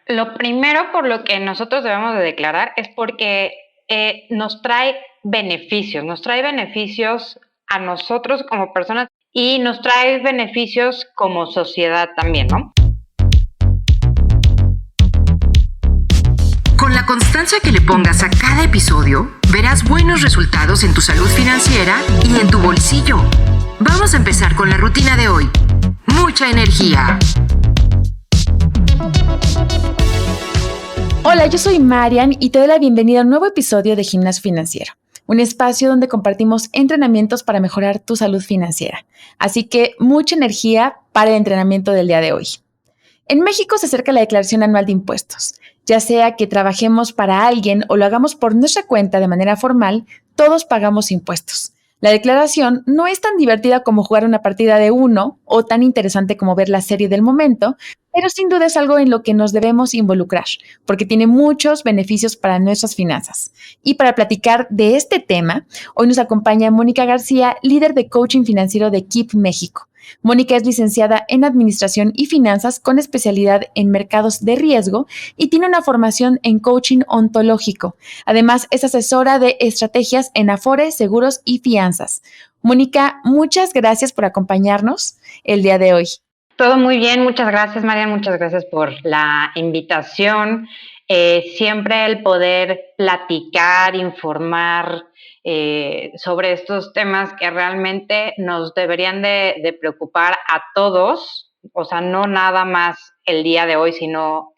Lo primero por lo que nosotros debemos de declarar es porque nos trae beneficios a nosotros como personas y nos trae beneficios como sociedad también, ¿no? Con la constancia que le pongas a cada episodio, verás buenos resultados en tu salud financiera y en tu bolsillo. Vamos a empezar con la rutina de hoy. Mucha energía. Hola, yo soy Marian y te doy la bienvenida a un nuevo episodio de Gimnasio Financiero, un espacio donde compartimos entrenamientos para mejorar tu salud financiera. Así que mucha energía para el entrenamiento del día de hoy. En México se acerca la declaración anual de impuestos. Ya sea que trabajemos para alguien o lo hagamos por nuestra cuenta de manera formal, todos pagamos impuestos. La declaración no es tan divertida como jugar una partida de Uno o tan interesante como ver la serie del momento, pero sin duda es algo en lo que nos debemos involucrar, porque tiene muchos beneficios para nuestras finanzas. Y para platicar de este tema, hoy nos acompaña Mónica García, líder de coaching financiero de Keep México. Mónica es licenciada en Administración y Finanzas con especialidad en mercados de riesgo y tiene una formación en coaching ontológico. Además, es asesora de estrategias en Afore, seguros y fianzas. Mónica, muchas gracias por acompañarnos el día de hoy. Todo muy bien, muchas gracias, Marian, muchas gracias por la invitación. Siempre el poder platicar, informar sobre estos temas que realmente nos deberían de preocupar a todos, o sea, no nada más el día de hoy, sino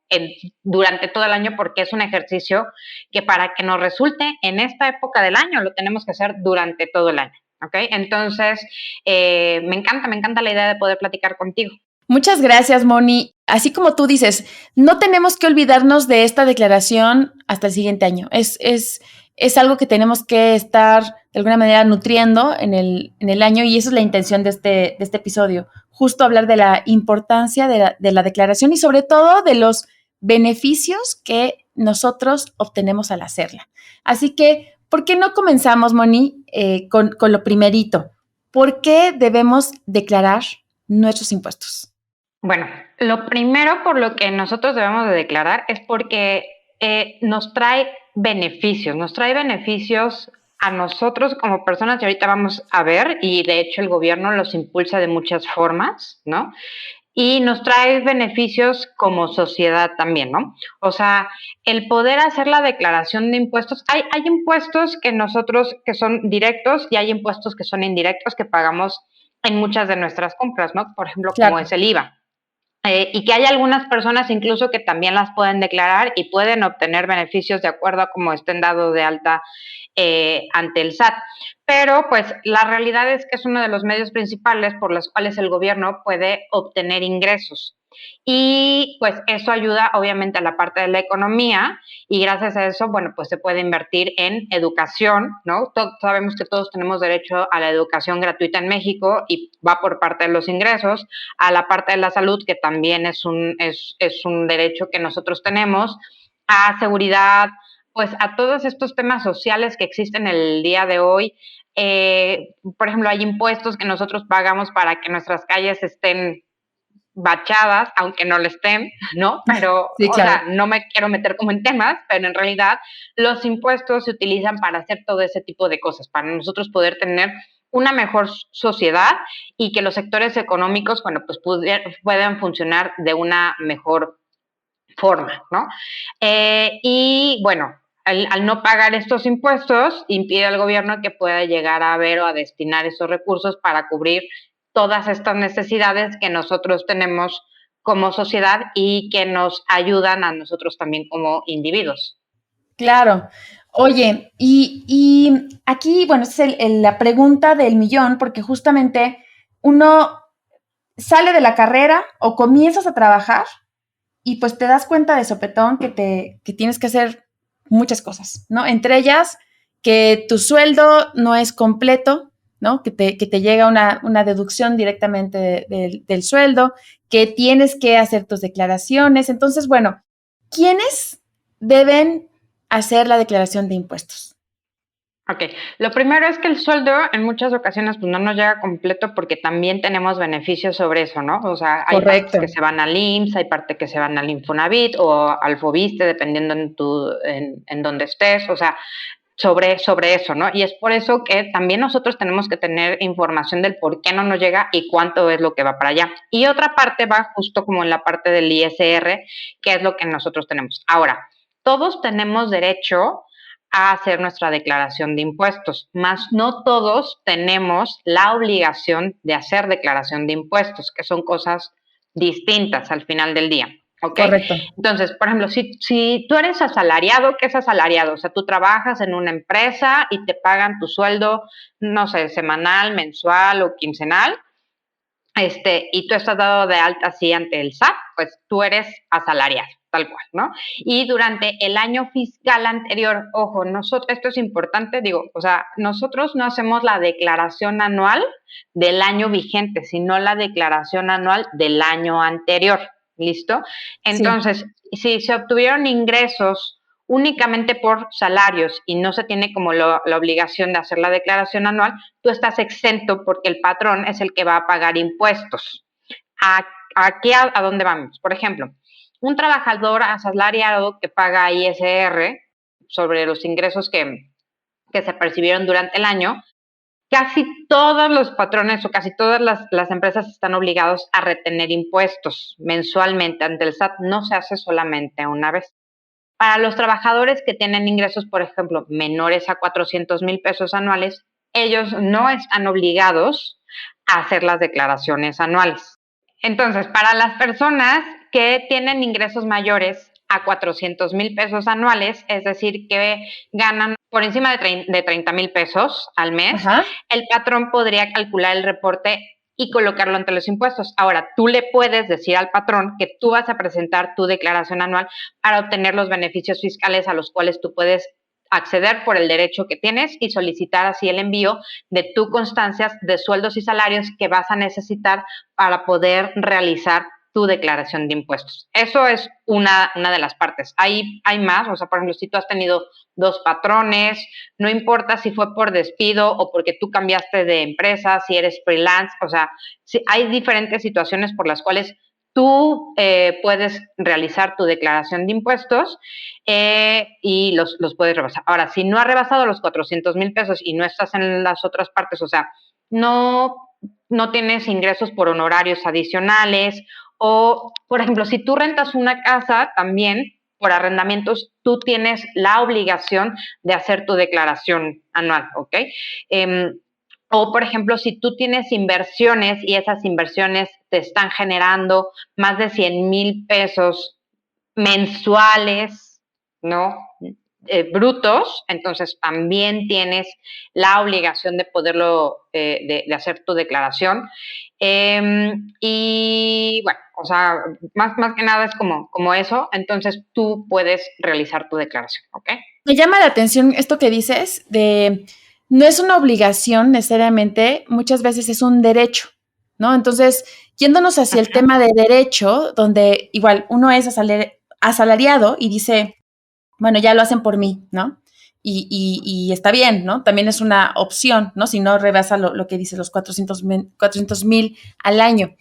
durante todo el año, porque es un ejercicio que para que nos resulte en esta época del año, lo tenemos que hacer durante todo el año. ¿Ok? Entonces, me encanta la idea de poder platicar contigo. Muchas gracias, Moni. Así como tú dices, no tenemos que olvidarnos de esta declaración hasta el siguiente año. Es algo que tenemos que estar de alguna manera nutriendo en el año y esa es la intención de este episodio. Justo hablar de la importancia de la declaración y sobre todo de los beneficios que nosotros obtenemos al hacerla. Así que, ¿por qué no comenzamos, Moni, con lo primerito? ¿Por qué debemos declarar nuestros impuestos? Bueno, lo primero por lo que nosotros debemos de declarar es porque nos trae beneficios a nosotros como personas y ahorita vamos a ver y de hecho el gobierno los impulsa de muchas formas, ¿no? Y nos trae beneficios como sociedad también, ¿no? O sea, el poder hacer la declaración de impuestos, hay impuestos que son directos y hay impuestos que son indirectos que pagamos en muchas de nuestras compras, ¿no? Por ejemplo, como Claro. es el IVA. Y que hay algunas personas incluso que también las pueden declarar y pueden obtener beneficios de acuerdo a cómo estén dados de alta ante el SAT. Pero pues la realidad es que es uno de los medios principales por los cuales el gobierno puede obtener ingresos. Y pues eso ayuda obviamente a la parte de la economía y gracias a eso, bueno, pues se puede invertir en educación, ¿no? Sabemos que todos tenemos derecho a la educación gratuita en México y va por parte de los ingresos, a la parte de la salud, que también es un derecho que nosotros tenemos, a seguridad, pues a todos estos temas sociales que existen el día de hoy. Por ejemplo, hay impuestos que nosotros pagamos para que nuestras calles estén bachadas, aunque no lo estén, ¿no? Pero, Sí, o claro. sea, no me quiero meter como en temas, pero en realidad los impuestos se utilizan para hacer todo ese tipo de cosas, para nosotros poder tener una mejor sociedad y que los sectores económicos, bueno, pues puedan funcionar de una mejor forma, ¿no? Y bueno, al no pagar estos impuestos, impide al gobierno que pueda llegar a ver o a destinar esos recursos para cubrir todas estas necesidades que nosotros tenemos como sociedad y que nos ayudan a nosotros también como individuos. Claro. Oye, y aquí, bueno, esa es la pregunta del millón, porque justamente uno sale de la carrera o comienzas a trabajar y pues te das cuenta de sopetón que tienes que hacer muchas cosas, ¿no? Entre ellas, que tu sueldo no es completo, ¿no? Que te llega una deducción directamente del sueldo, que tienes que hacer tus declaraciones. Entonces, bueno, ¿quiénes deben hacer la declaración de impuestos? Ok, lo primero es que el sueldo en muchas ocasiones pues no nos llega completo porque también tenemos beneficios sobre eso, ¿no? O sea, hay partes Correcto. que se van al IMSS, hay partes que se van al Infonavit o al Fobiste, dependiendo en dónde estés, o sea, sobre eso, ¿no? Y es por eso que también nosotros tenemos que tener información del por qué no nos llega y cuánto es lo que va para allá. Y otra parte va justo como en la parte del ISR, que es lo que nosotros tenemos. Ahora, todos tenemos derecho a hacer nuestra declaración de impuestos, mas no todos tenemos la obligación de hacer declaración de impuestos, que son cosas distintas al final del día. ¿Ok? Correcto. Entonces, por ejemplo, si tú eres asalariado, ¿qué es asalariado? O sea, tú trabajas en una empresa y te pagan tu sueldo, no sé, semanal, mensual o quincenal, y tú estás dado de alta así ante el SAT, pues tú eres asalariado, tal cual, ¿no? Y durante el año fiscal anterior, ojo, esto es importante, digo, o sea, nosotros no hacemos la declaración anual del año vigente, sino la declaración anual del año anterior, ¿listo? Sí. Entonces, si se obtuvieron ingresos únicamente por salarios y no se tiene como la obligación de hacer la declaración anual, tú estás exento porque el patrón es el que va a pagar impuestos. ¿Aquí a dónde vamos? Por ejemplo, un trabajador asalariado que paga ISR sobre los ingresos que se percibieron durante el año, casi todos los patrones o casi todas las empresas están obligados a retener impuestos mensualmente ante el SAT. No se hace solamente una vez. Para los trabajadores que tienen ingresos, por ejemplo, menores a 400,000 pesos anuales, ellos no están obligados a hacer las declaraciones anuales. Entonces, para las personas que tienen ingresos mayores a 400,000 pesos anuales, es decir, que ganan por encima de 30,000 pesos al mes, Ajá. el patrón podría calcular el reporte y colocarlo ante los impuestos. Ahora, tú le puedes decir al patrón que tú vas a presentar tu declaración anual para obtener los beneficios fiscales a los cuales tú puedes acceder por el derecho que tienes y solicitar así el envío de tus constancias de sueldos y salarios que vas a necesitar para poder realizar tu declaración de impuestos. Eso es una de las partes. Hay más, o sea, por ejemplo, si tú has tenido dos patrones, no importa si fue por despido o porque tú cambiaste de empresa, si eres freelance, o sea, hay diferentes situaciones por las cuales tú puedes realizar tu declaración de impuestos y los puedes rebasar. Ahora, si no has rebasado los 400,000 pesos y no estás en las otras partes, o sea, no, no tienes ingresos por honorarios adicionales o, por ejemplo, si tú rentas una casa también por arrendamientos, tú tienes la obligación de hacer tu declaración anual, ¿ok? O, por ejemplo, si tú tienes inversiones y esas inversiones te están generando más de 100,000 pesos mensuales, ¿no? Brutos, entonces también tienes la obligación de poderlo, de hacer tu declaración. Y bueno, o sea, más que nada es como eso, entonces tú puedes realizar tu declaración, ¿ok? Me llama la atención esto que dices de no es una obligación necesariamente, muchas veces es un derecho, ¿no? Entonces, yéndonos hacia el tema de derecho, donde igual uno es asalariado y dice, bueno, ya lo hacen por mí, ¿no? Y está bien, ¿no? También es una opción, ¿no? Si no rebasa lo que dice los 400,000 al año.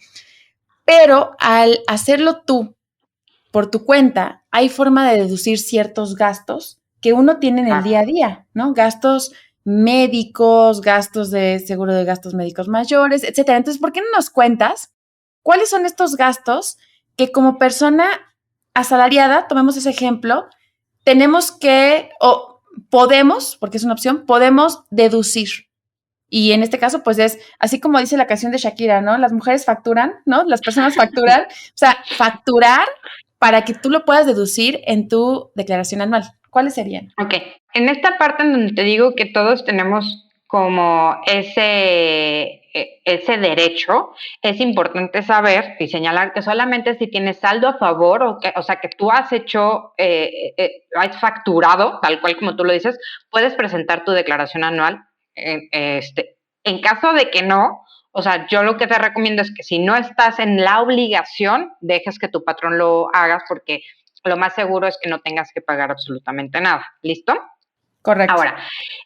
Pero al hacerlo tú por tu cuenta, hay forma de deducir ciertos gastos que uno tiene en el día a día, ¿no? Gastos médicos, gastos de seguro de gastos médicos mayores, etcétera. Entonces, ¿por qué no nos cuentas cuáles son estos gastos que como persona asalariada, tomemos ese ejemplo, tenemos que, o podemos, porque es una opción, podemos deducir? Y en este caso, pues es así como dice la canción de Shakira, ¿no? Las mujeres facturan, ¿no? Las personas facturan, o sea, facturar para que tú lo puedas deducir en tu declaración anual. ¿Cuáles serían? Ok, en esta parte en donde te digo que todos tenemos como ese derecho, es importante saber y señalar que solamente si tienes saldo a favor o sea, que tú has hecho, has facturado, tal cual como tú lo dices, puedes presentar tu declaración anual. En caso de que no, o sea, yo lo que te recomiendo es que si no estás en la obligación, dejes que tu patrón lo hagas porque lo más seguro es que no tengas que pagar absolutamente nada. ¿Listo? Correcto. Ahora,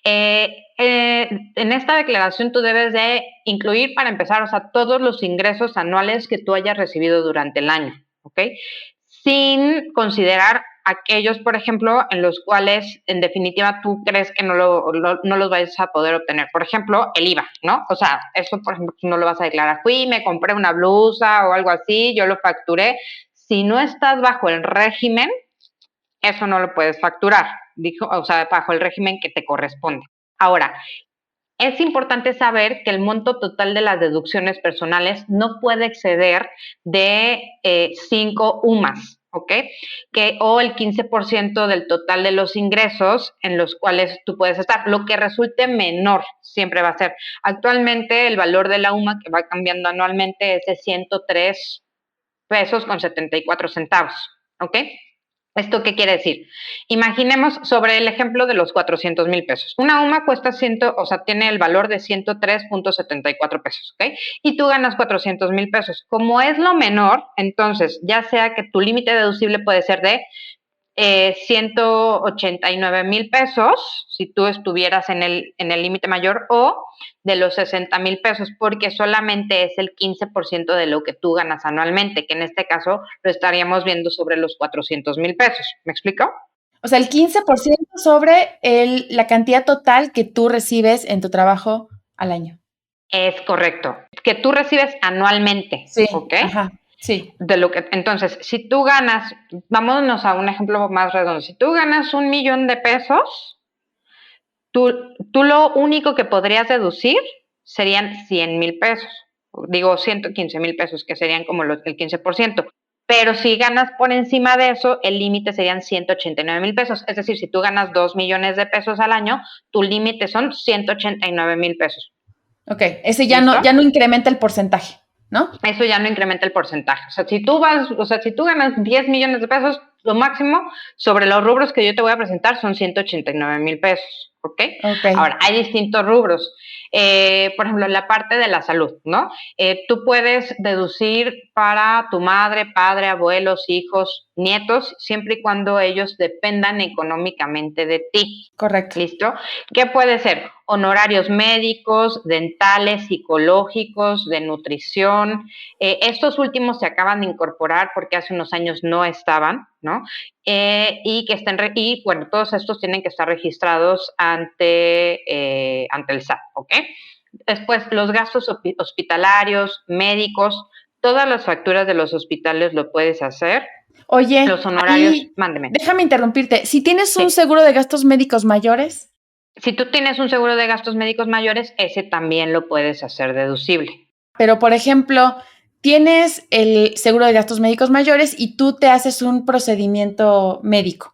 en esta declaración tú debes de incluir, para empezar, o sea, todos los ingresos anuales que tú hayas recibido durante el año, ¿ok? Sin considerar aquellos, por ejemplo, en los cuales, en definitiva, tú crees que no los vayas a poder obtener. Por ejemplo, el IVA, ¿no? O sea, eso, por ejemplo, no lo vas a declarar. Fui, me compré una blusa o algo así, yo lo facturé. Si no estás bajo el régimen, eso no lo puedes facturar, dijo, o sea, bajo el régimen que te corresponde. Ahora, es importante saber que el monto total de las deducciones personales no puede exceder de 5 UMAS, ¿ok? O el 15% del total de los ingresos en los cuales tú puedes estar. Lo que resulte menor siempre va a ser. Actualmente el valor de la UMA, que va cambiando anualmente, es de 103 pesos con 74 centavos, ¿ok? ¿Esto qué quiere decir? Imaginemos sobre el ejemplo de los 400,000 pesos. Una UMA cuesta tiene el valor de 103.74 pesos, ¿ok? Y tú ganas 400,000 pesos. Como es lo menor, entonces, ya sea que tu límite deducible puede ser de 189,000 pesos, si tú estuvieras en el límite mayor, o de los 60,000 pesos, porque solamente es el 15% de lo que tú ganas anualmente, que en este caso lo estaríamos viendo sobre los 400,000 pesos. ¿Me explico? O sea, el 15% sobre la cantidad total que tú recibes en tu trabajo al año. Es correcto. Que tú recibes anualmente. Sí, ¿ok? Ajá, sí. Entonces, si tú ganas, vámonos a un ejemplo más redondo, si tú ganas 1,000,000 de pesos, tú lo único que podrías deducir serían 100,000 pesos, digo 115,000 pesos, que serían como el 15%. Pero si ganas por encima de eso, el límite serían 189,000 pesos. Es decir, si tú ganas 2 millones de pesos al año, tu límite son 189,000 pesos. Ok, ese ya no incrementa el porcentaje, ¿no? Eso ya no incrementa el porcentaje. O sea, si tú ganas 10 millones de pesos, lo máximo sobre los rubros que yo te voy a presentar son 189,000 pesos, ¿ok? Ahora, hay distintos rubros. Por ejemplo, la parte de la salud, ¿no? Tú puedes deducir para tu madre, padre, abuelos, hijos, nietos, siempre y cuando ellos dependan económicamente de ti. Correcto. ¿Listo? ¿Qué puede ser? Honorarios médicos, dentales, psicológicos, de nutrición. Estos últimos se acaban de incorporar porque hace unos años no estaban, ¿no? Y bueno, todos estos tienen que estar registrados ante el SAT, ¿ok? Después, los gastos hospitalarios, médicos, todas las facturas de los hospitales lo puedes hacer. Oye, los honorarios, mándeme. Déjame interrumpirte. Si tienes un seguro de gastos médicos mayores. Si tú tienes un seguro de gastos médicos mayores, ese también lo puedes hacer deducible. Pero, por ejemplo, tienes el seguro de gastos médicos mayores y tú te haces un procedimiento médico.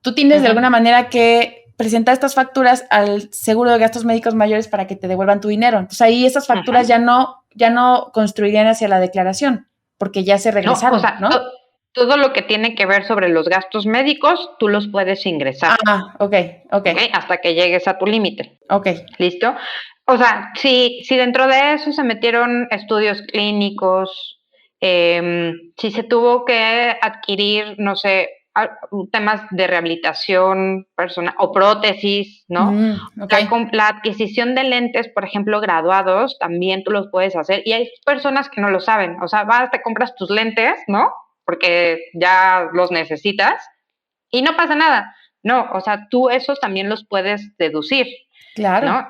Tú tienes de alguna manera que presentar estas facturas al seguro de gastos médicos mayores para que te devuelvan tu dinero. Entonces ahí esas facturas ya no construirían hacia la declaración porque ya se regresaron, ¿no? Todo lo que tiene que ver sobre los gastos médicos, tú los puedes ingresar. Ok. Hasta que llegues a tu límite. Ok. ¿Listo? O sea, si dentro de eso se metieron estudios clínicos, si se tuvo que adquirir, no sé, temas de rehabilitación personal o prótesis, ¿no? La adquisición de lentes, por ejemplo, graduados, también tú los puedes hacer. Y hay personas que no lo saben. O sea, te compras tus lentes, ¿no? Porque ya los necesitas y no pasa nada. No, o sea, tú esos también los puedes deducir. Claro. ¿No?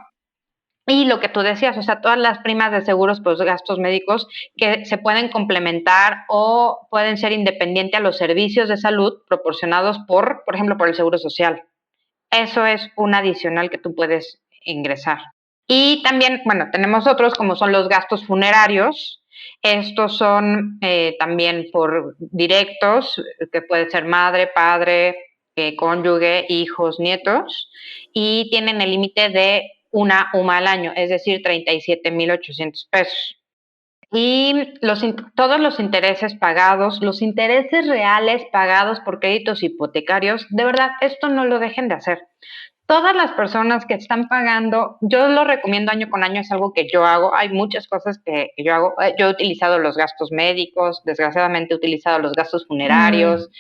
Y lo que tú decías, o sea, todas las primas de seguros por los gastos médicos que se pueden complementar o pueden ser independientes a los servicios de salud proporcionados por ejemplo, por el Seguro Social. Eso es un adicional que tú puedes ingresar. Y también, bueno, tenemos otros como son los gastos funerarios. Estos son también por directos, que puede ser madre, padre, cónyuge, hijos, nietos, y tienen el límite de una UMA al año, es decir, 37,800 pesos. Y todos los intereses pagados, los intereses reales pagados por créditos hipotecarios, de verdad, esto no lo dejen de hacer. Todas las personas que están pagando, yo lo recomiendo año con año, es algo que yo hago. Hay muchas cosas que yo hago. Yo he utilizado los gastos médicos, desgraciadamente he utilizado los gastos funerarios,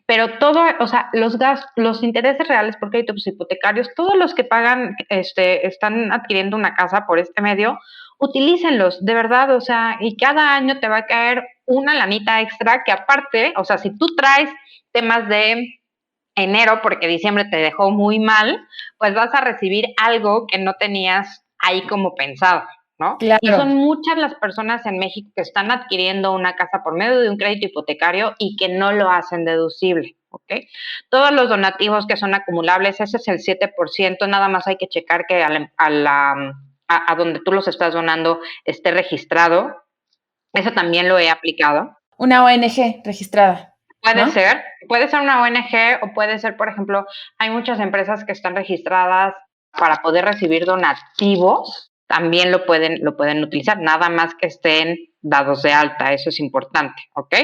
pero todo, o sea, los intereses reales por créditos hipotecarios, todos los que pagan, están adquiriendo una casa por este medio, utilícenlos, de verdad, o sea, y cada año te va a caer una lanita extra que aparte, o sea, si tú traes temas de enero porque diciembre te dejó muy mal, pues vas a recibir algo que no tenías ahí como pensado, ¿no? Claro. Y son muchas las personas en México que están adquiriendo una casa por medio de un crédito hipotecario y que no lo hacen deducible, ¿ok? Todos los donativos que son acumulables, ese es el 7%, nada más hay que checar que a donde tú los estás donando esté registrado. Eso también lo he aplicado. Una ONG registrada. Puede ser una ONG o puede ser, por ejemplo, hay muchas empresas que están registradas para poder recibir donativos, también lo pueden utilizar, nada más que estén dados de alta, eso es importante, ¿ok?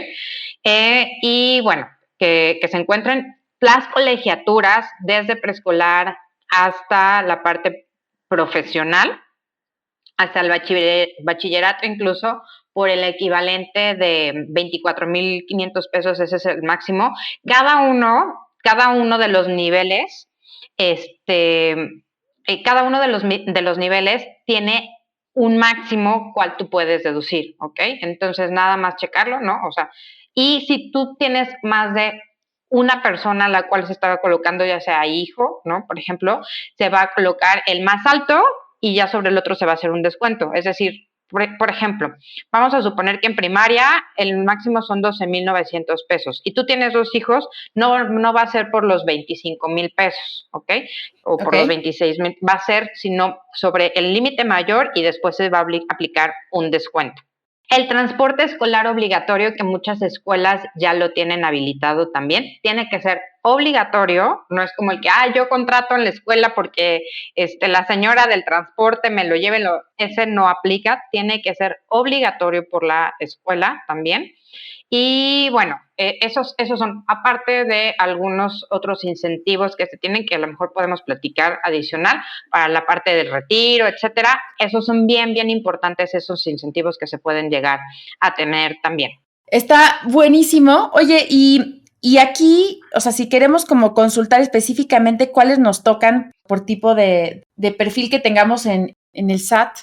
Y bueno, que se encuentren las colegiaturas desde preescolar hasta la parte profesional, hasta el bachillerato incluso, por el equivalente de 24,500 pesos, ese es el máximo. Cada uno de los niveles, cada uno de los niveles tiene un máximo cual tú puedes deducir, ¿ok? Entonces, nada más checarlo, ¿no? O sea, y si tú tienes más de una persona a la cual se estaba colocando, ya sea hijo, ¿no? Por ejemplo, se va a colocar el más alto y ya sobre el otro se va a hacer un descuento. Es decir, por ejemplo, vamos a suponer que en primaria el máximo son 12,900 pesos y tú tienes 2 hijos, no va a ser por los 25,000 pesos, ¿ok? O por los 26,000, va a ser sino sobre el límite mayor y después se va a aplicar un descuento. El transporte escolar obligatorio, que muchas escuelas ya lo tienen habilitado también, tiene que ser obligatorio, no es como el que, yo contrato en la escuela porque la señora del transporte me lo lleve, ese no aplica, tiene que ser obligatorio por la escuela también. Y bueno, esos son, aparte de algunos otros incentivos que se tienen, que a lo mejor podemos platicar adicional para la parte del retiro, etcétera. Esos son bien, bien importantes, esos incentivos que se pueden llegar a tener también. Está buenísimo. Oye, y aquí, o sea, si queremos como consultar específicamente cuáles nos tocan por tipo de perfil que tengamos en el SAT,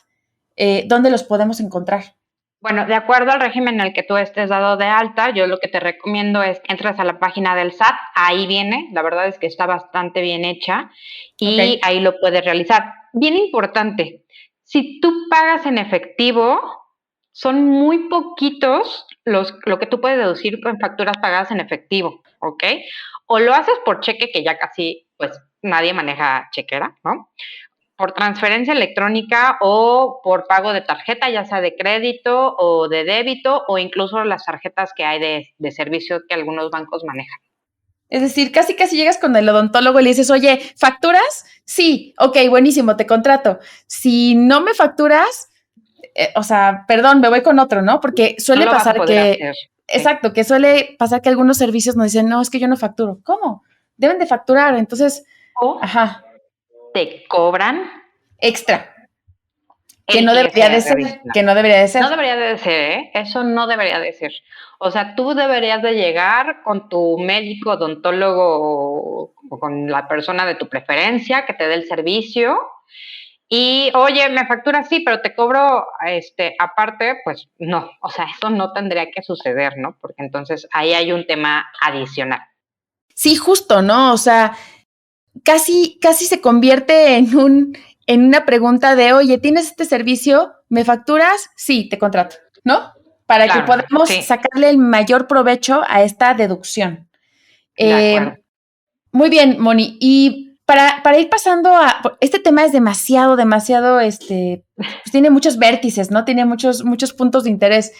¿dónde los podemos encontrar? Bueno, de acuerdo al régimen en el que tú estés dado de alta, yo lo que te recomiendo es que entres a la página del SAT, ahí viene, la verdad es que está bastante bien hecha y ahí lo puedes realizar. Bien importante, si tú pagas en efectivo, son muy poquitos lo que tú puedes deducir con facturas pagadas en efectivo, ¿ok? O lo haces por cheque, que ya casi, pues, nadie maneja chequera, ¿no? Por transferencia electrónica o por pago de tarjeta, ya sea de crédito o de débito, o incluso las tarjetas que hay de servicio que algunos bancos manejan. Es decir, casi llegas con el odontólogo y le dices, oye, ¿facturas? Sí, ok, buenísimo, te contrato. Si no me facturas, o sea, perdón, me voy con otro, ¿no? Porque suele pasar que, hacer. Exacto, que suele pasar que algunos servicios nos dicen, no, es que yo no facturo. ¿Cómo? Deben de facturar, entonces, te cobran extra. Que no debería de ser, que no debería de ser. No debería de ser, ¿eh? Eso no debería de ser. O sea, tú deberías de llegar con tu médico, odontólogo o con la persona de tu preferencia que te dé el servicio y, oye, me facturas sí, pero te cobro aparte, pues no. O sea, eso no tendría que suceder, ¿no? Porque entonces ahí hay un tema adicional. Sí, justo, ¿no? O sea, casi se convierte en una pregunta de, oye, ¿tienes este servicio? ¿Me facturas? Sí, te contrato, ¿no? Para que podamos sacarle el mayor provecho a esta deducción. Muy bien, Moni. Y para ir pasando a... Este tema es demasiado, pues tiene muchos vértices, ¿no? Tiene muchos puntos de interés.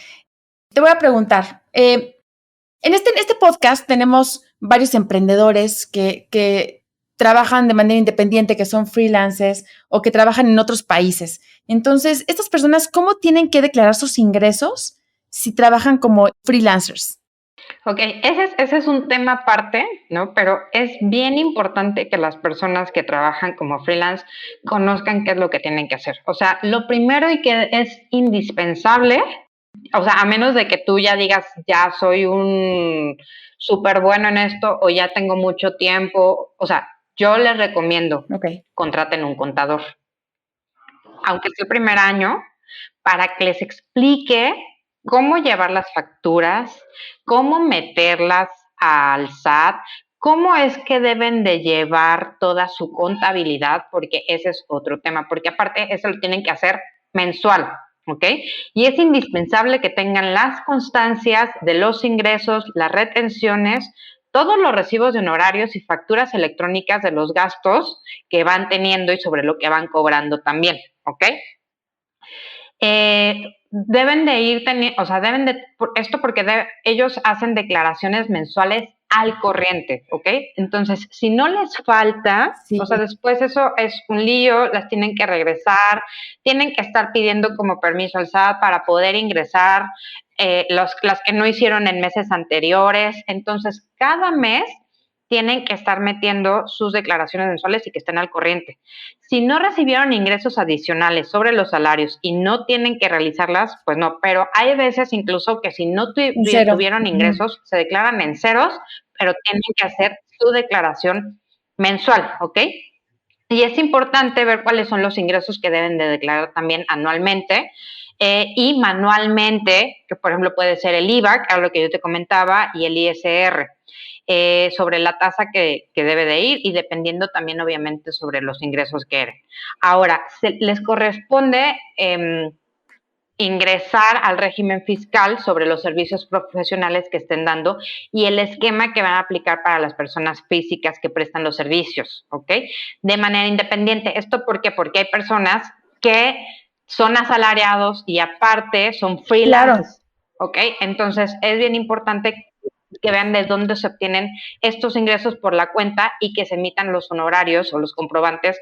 Te voy a preguntar, en este podcast tenemos varios emprendedores que trabajan de manera independiente, que son freelancers o que trabajan en otros países. Entonces, estas personas, ¿cómo tienen que declarar sus ingresos si trabajan como freelancers? Ok, ese es un tema aparte, ¿no? Pero es bien importante que las personas que trabajan como freelance conozcan qué es lo que tienen que hacer. O sea, lo primero y que es indispensable O sea, a menos de que tú ya digas, ya soy un súper bueno en esto o ya tengo mucho tiempo. O sea, yo les recomiendo, contraten un contador, aunque sea el primer año, para que les explique cómo llevar las facturas, cómo meterlas al SAT, cómo es que deben de llevar toda su contabilidad, porque ese es otro tema, porque aparte eso lo tienen que hacer mensual, ¿ok? Y es indispensable que tengan las constancias de los ingresos, las retenciones, todos los recibos de honorarios y facturas electrónicas de los gastos que van teniendo y sobre lo que van cobrando también, ¿ok? Deben de ir teniendo, o sea, deben de, esto porque ellos hacen declaraciones mensuales al corriente, ¿ok? Entonces, si no les falta, o sea, después eso es un lío, las tienen que regresar, tienen que estar pidiendo como permiso al SAT para poder ingresar las que no hicieron en meses anteriores. Entonces, cada mes tienen que estar metiendo sus declaraciones mensuales y que estén al corriente. Si no recibieron ingresos adicionales sobre los salarios y no tienen que realizarlas, pues no, pero hay veces incluso que si no tuvieron ingresos, se declaran en ceros, pero tienen que hacer su declaración mensual, ¿ok? Y es importante ver cuáles son los ingresos que deben de declarar también anualmente y manualmente, que por ejemplo puede ser el IVA, que es lo que yo te comentaba, y el ISR. Sobre la tasa que debe de ir y dependiendo también obviamente sobre los ingresos que eran. Ahora, les corresponde ingresar al régimen fiscal sobre los servicios profesionales que estén dando y el esquema que van a aplicar para las personas físicas que prestan los servicios, ¿ok? De manera independiente. ¿Esto por qué? Porque hay personas que son asalariados y aparte son freelancers, ¿ok? Entonces, es bien importante que vean de dónde se obtienen estos ingresos por la cuenta y que se emitan los honorarios o los comprobantes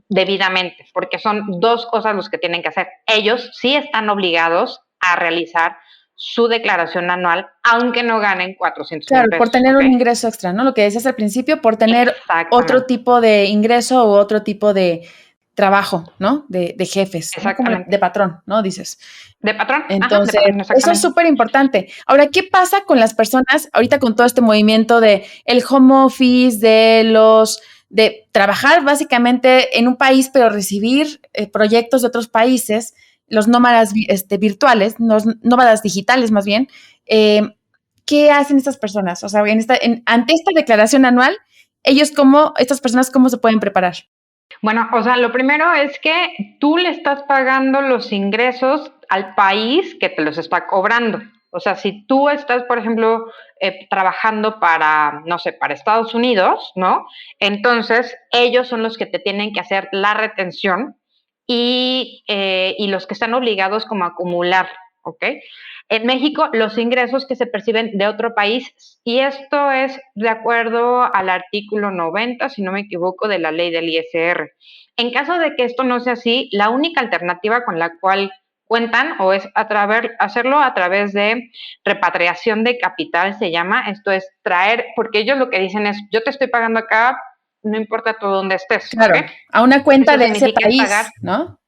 debidamente, porque son dos cosas los que tienen que hacer. Ellos sí están obligados a realizar su declaración anual, aunque no ganen 400 claro, mil pesos. Por tener un ingreso extra, ¿no? Lo que decías al principio, por tener otro tipo de ingreso u otro tipo de trabajo, ¿no? De jefes, ¿no? Como de patrón, ¿no? Dices. De patrón. Entonces, ajá, de patrón, eso es súper importante. Ahora, ¿qué pasa con las personas ahorita con todo este movimiento de el home office, de trabajar básicamente en un país, pero recibir proyectos de otros países, los nómadas virtuales, los nómadas digitales más bien? ¿Qué hacen estas personas? O sea, ante esta declaración anual, estas personas, ¿cómo se pueden preparar? Bueno, o sea, lo primero es que tú le estás pagando los ingresos al país que te los está cobrando. O sea, si tú estás, por ejemplo, trabajando para, no sé, para Estados Unidos, ¿no? Entonces, ellos son los que te tienen que hacer la retención y los que están obligados como a acumular, ¿ok? En México, los ingresos que se perciben de otro país, y esto es de acuerdo al artículo 90, si no me equivoco, de la ley del ISR. En caso de que esto no sea así, la única alternativa con la cual cuentan o es hacerlo a través de repatriación de capital, se llama. Esto es traer, porque ellos lo que dicen es, yo te estoy pagando acá, no importa tú dónde estés. Claro, ¿okay? A una cuenta de ese país, pagar, ¿no?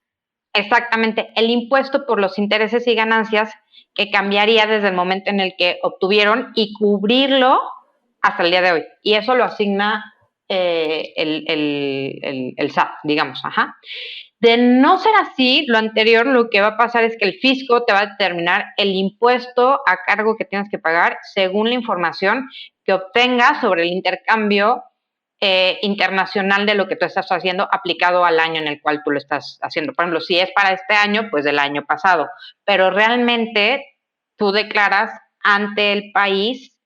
Exactamente, el impuesto por los intereses y ganancias que cambiaría desde el momento en el que obtuvieron y cubrirlo hasta el día de hoy. Y eso lo asigna el SAT, digamos. Ajá. De no ser así, lo anterior lo que va a pasar es que el fisco te va a determinar el impuesto a cargo que tienes que pagar según la información que obtengas sobre el intercambio internacional de lo que tú estás haciendo aplicado al año en el cual tú lo estás haciendo. Por ejemplo, si es para este año, pues del año pasado, pero realmente tú declaras ante el país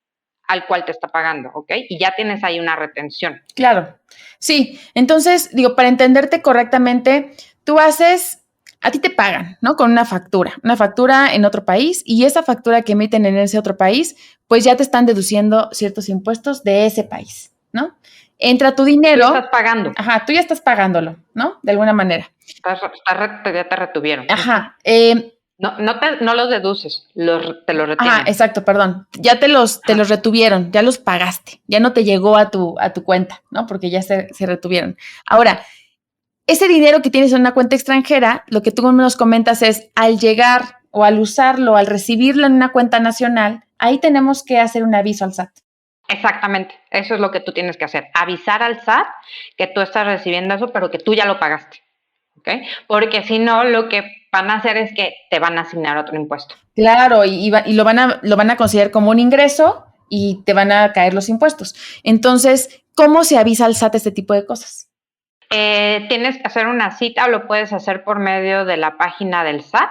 al cual te está pagando, ¿ok? Y ya tienes ahí una retención. Claro, sí. Entonces, digo, para entenderte correctamente, a ti te pagan, ¿no? Con una factura en otro país, y esa factura que emiten en ese otro país, pues ya te están deduciendo ciertos impuestos de ese país, ¿no? Entra tu dinero. Tú estás pagando. Ajá, tú ya estás pagándolo, ¿no? De alguna manera. Ya te retuvieron. Ajá. No los deduces, te los retienen. Ajá, exacto, perdón. Ya te los retuvieron, ya los pagaste, ya no te llegó a tu cuenta, ¿no? Porque ya se retuvieron. Ahora, ese dinero que tienes en una cuenta extranjera, lo que tú nos comentas es, al llegar o al usarlo, al recibirlo en una cuenta nacional, ahí tenemos que hacer un aviso al SAT. Exactamente, eso es lo que tú tienes que hacer, avisar al SAT que tú estás recibiendo eso, pero que tú ya lo pagaste, ¿ok? Porque si no, lo que van a hacer es que te van a asignar otro impuesto. Claro, y lo van a considerar como un ingreso y te van a caer los impuestos. Entonces, ¿cómo se avisa al SAT este tipo de cosas? Tienes que hacer una cita o lo puedes hacer por medio de la página del SAT.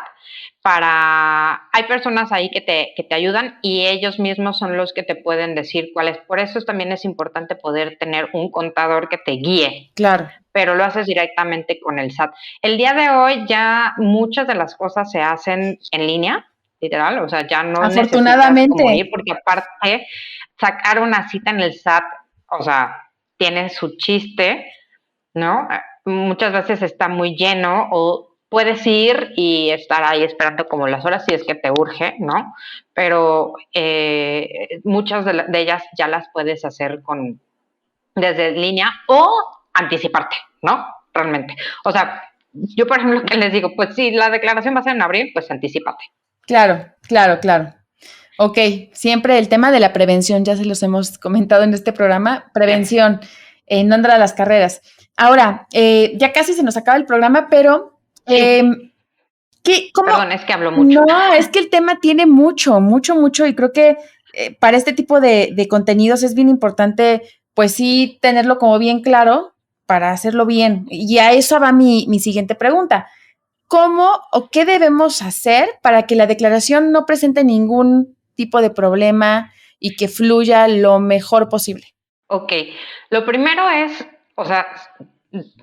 Hay personas ahí que te ayudan y ellos mismos son los que te pueden decir cuál es. Por eso también es importante poder tener un contador que te guíe. Claro. Pero lo haces directamente con el SAT. El día de hoy ya muchas de las cosas se hacen en línea, literal, o sea, ya no afortunadamente necesitas como ir, porque aparte sacar una cita en el SAT, o sea, tiene su chiste, ¿no? Muchas veces está muy lleno o puedes ir y estar ahí esperando como las horas si es que te urge, ¿no? Pero muchas de ellas ya las puedes hacer desde línea o anticiparte, ¿no? Realmente. O sea, yo por ejemplo que les digo, pues si la declaración va a ser en abril, pues anticipate. Claro. Ok, siempre el tema de la prevención, ya se los hemos comentado en este programa, prevención, no andar a las carreras. Ahora, ya casi se nos acaba el programa, pero ¿cómo? Perdón, es que hablo mucho. No, es que el tema tiene mucho, y creo que para este tipo de contenidos es bien importante, pues sí, tenerlo como bien claro para hacerlo bien. Y a eso va mi siguiente pregunta. ¿Cómo o qué debemos hacer para que la declaración no presente ningún tipo de problema y que fluya lo mejor posible? Ok, lo primero es, o sea,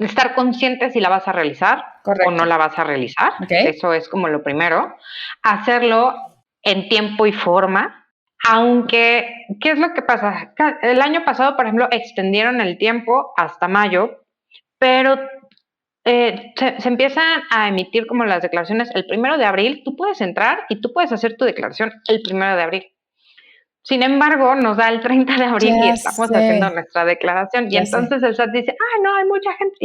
estar consciente si la vas a realizar. Correcto. O no la vas a realizar. Okay. Eso es como lo primero. Hacerlo en tiempo y forma, aunque, ¿qué es lo que pasa? El año pasado, por ejemplo, extendieron el tiempo hasta mayo, pero se empiezan a emitir como las declaraciones el 1 de abril. Tú puedes entrar y tú puedes hacer tu declaración el 1 de abril. Sin embargo, nos da el 30 de abril y estamos haciendo nuestra declaración. Y entonces el SAT dice, no, hay mucha gente.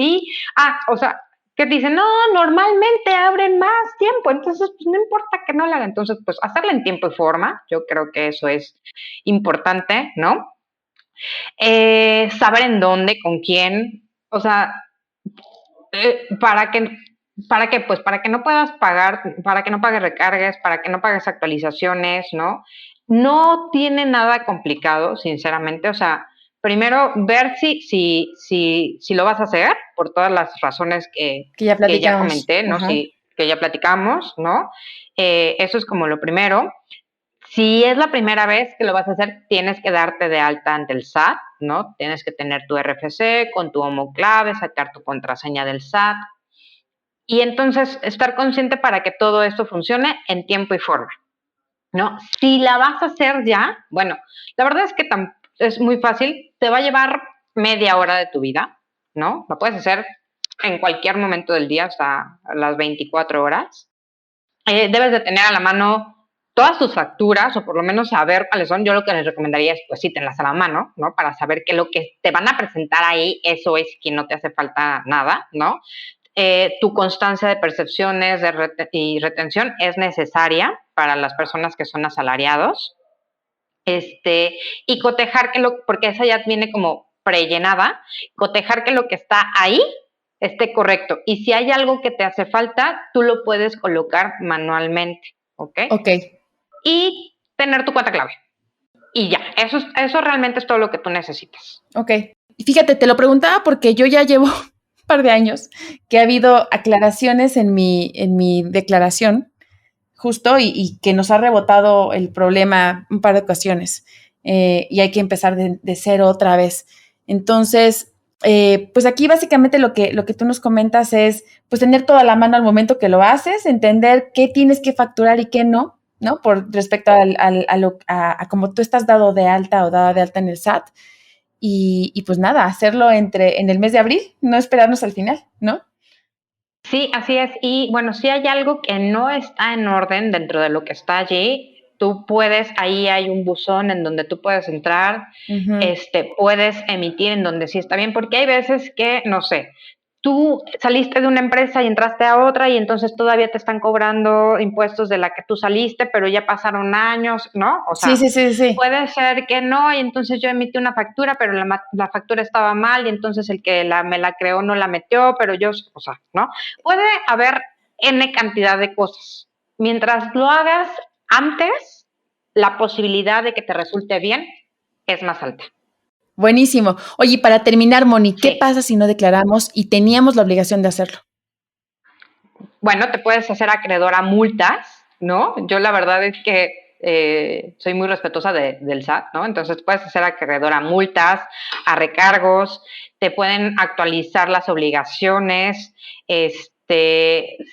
O sea, que dice, no, normalmente abren más tiempo, entonces pues no importa que no la hagan. Entonces, pues hacerla en tiempo y forma, yo creo que eso es importante, ¿no? Saber en dónde, con quién, o sea, ¿para qué? Pues para que no puedas pagar, para que no pagues recargas, para que no pagues actualizaciones, ¿no? No tiene nada complicado, sinceramente. O sea, primero ver si lo vas a hacer por todas las razones que ya comenté, ¿no? Que ya platicamos, ¿no? Eso es como lo primero. Si es la primera vez que lo vas a hacer, tienes que darte de alta ante el SAT, ¿no? Tienes que tener tu RFC con tu homoclave, sacar tu contraseña del SAT. Y entonces estar consciente para que todo esto funcione en tiempo y forma, ¿no? Si la vas a hacer ya, bueno, la verdad es que es muy fácil, te va a llevar media hora de tu vida, ¿no? Lo puedes hacer en cualquier momento del día, hasta las 24 horas. Debes de tener a la mano todas tus facturas, o por lo menos saber cuáles son. Yo lo que les recomendaría es, pues sí, tenlas a la mano, ¿no? Para saber que lo que te van a presentar ahí, eso es que no te hace falta nada, ¿no? Tu constancia de percepciones y retención es necesaria para las personas que son asalariados. Y cotejar porque esa ya viene como prellenada, cotejar que lo que está ahí esté correcto. Y si hay algo que te hace falta, tú lo puedes colocar manualmente, ¿ok? Ok. Y tener tu cuenta clave. Y ya, eso realmente es todo lo que tú necesitas. Ok. Y fíjate, te lo preguntaba porque yo ya llevo par de años que ha habido aclaraciones en mi declaración, justo, y que nos ha rebotado el problema un par de ocasiones. Y hay que empezar de cero otra vez. Entonces, pues aquí básicamente lo que tú nos comentas es, pues tener toda la mano al momento que lo haces, entender qué tienes que facturar y qué no, ¿no? Por respecto a cómo tú estás dado de alta o dada de alta en el SAT. Y pues nada, hacerlo en el mes de abril, no esperarnos al final, ¿no? Sí, así es. Y bueno, si hay algo que no está en orden dentro de lo que está allí, ahí hay un buzón en donde tú puedes entrar, puedes emitir en donde sí está bien, porque hay veces que, no sé, tú saliste de una empresa y entraste a otra y entonces todavía te están cobrando impuestos de la que tú saliste, pero ya pasaron años, ¿no? O sea, sí. Puede ser que no, y entonces yo emití una factura, pero la factura estaba mal y entonces el que me la creó no la metió, pero yo, o sea, ¿no? Puede haber N cantidad de cosas. Mientras lo hagas antes, la posibilidad de que te resulte bien es más alta. Buenísimo. Oye, para terminar, Moni, ¿qué pasa si no declaramos y teníamos la obligación de hacerlo? Bueno, te puedes hacer acreedor a multas, ¿no? Yo la verdad es que soy muy respetuosa del SAT, ¿no? Entonces puedes hacer acreedor a multas, a recargos, te pueden actualizar las obligaciones.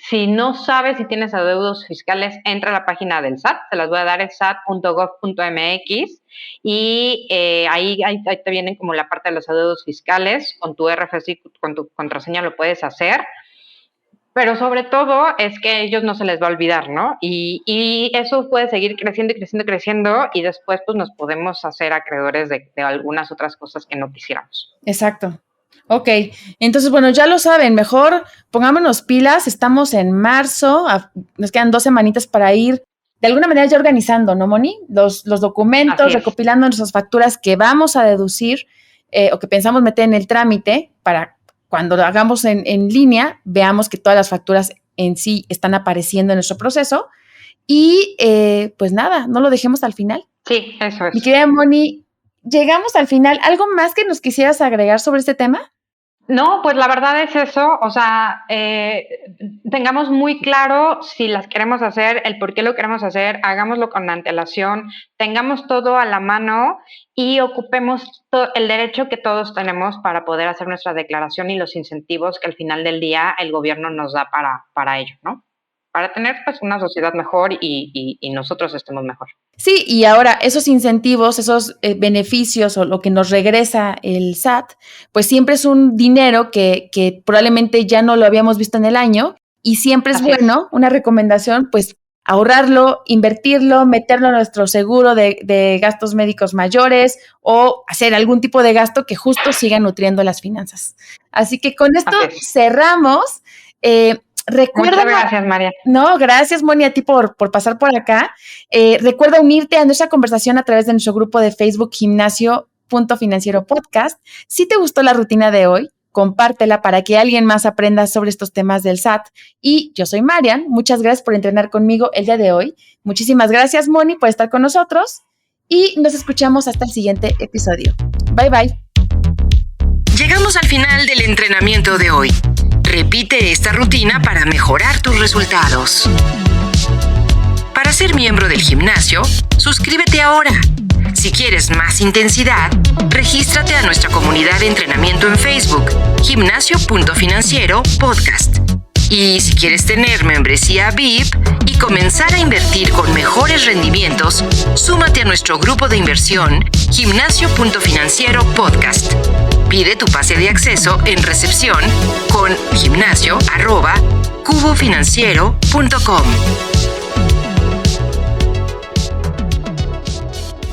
Si no sabes si tienes adeudos fiscales, entra a la página del SAT, te las voy a dar, es sat.gov.mx, y ahí te vienen como la parte de los adeudos fiscales, con tu RFC, con tu contraseña lo puedes hacer, pero sobre todo es que a ellos no se les va a olvidar, ¿no? Y eso puede seguir creciendo y creciendo y creciendo, y después pues nos podemos hacer acreedores de algunas otras cosas que no quisiéramos. Exacto. Ok, entonces, bueno, ya lo saben, mejor pongámonos pilas, estamos en marzo, nos quedan 2 semanitas para ir de alguna manera ya organizando, ¿no, Moni? Los documentos, recopilando nuestras facturas que vamos a deducir o que pensamos meter en el trámite para cuando lo hagamos en línea, veamos que todas las facturas en sí están apareciendo en nuestro proceso y pues nada, no lo dejemos al final. Sí, eso es. Mi querida Moni, llegamos al final. ¿Algo más que nos quisieras agregar sobre este tema? No, pues la verdad es eso, o sea, tengamos muy claro si las queremos hacer, el por qué lo queremos hacer, hagámoslo con antelación, tengamos todo a la mano y ocupemos el derecho que todos tenemos para poder hacer nuestra declaración y los incentivos que al final del día el gobierno nos da para ello, ¿no? Para tener pues una sociedad mejor y nosotros estemos mejor. Sí, y ahora esos incentivos, esos beneficios o lo que nos regresa el SAT, pues siempre es un dinero que probablemente ya no lo habíamos visto en el año y siempre es bueno, una recomendación, pues ahorrarlo, invertirlo, meterlo a nuestro seguro de gastos médicos mayores o hacer algún tipo de gasto que justo siga nutriendo las finanzas. Así que con esto cerramos. Recuerda, muchas gracias, María. No, gracias, Moni, a ti por pasar por acá. Recuerda unirte a nuestra conversación a través de nuestro grupo de Facebook Gimnasio.financiero Podcast. Si te gustó la rutina de hoy, compártela para que alguien más aprenda sobre estos temas del SAT. Y yo soy Marian. Muchas gracias por entrenar conmigo el día de hoy. Muchísimas gracias, Moni, por estar con nosotros. Y nos escuchamos hasta el siguiente episodio. Bye, bye. Llegamos al final del entrenamiento de hoy. Repite esta rutina para mejorar tus resultados. Para ser miembro del gimnasio, suscríbete ahora. Si quieres más intensidad, regístrate a nuestra comunidad de entrenamiento en Facebook, Gimnasio.financiero Podcast. Y si quieres tener membresía VIP y comenzar a invertir con mejores rendimientos, súmate a nuestro grupo de inversión, Gimnasio.financiero Podcast. Pide tu pase de acceso en recepción con gimnasio@cubofinanciero.com.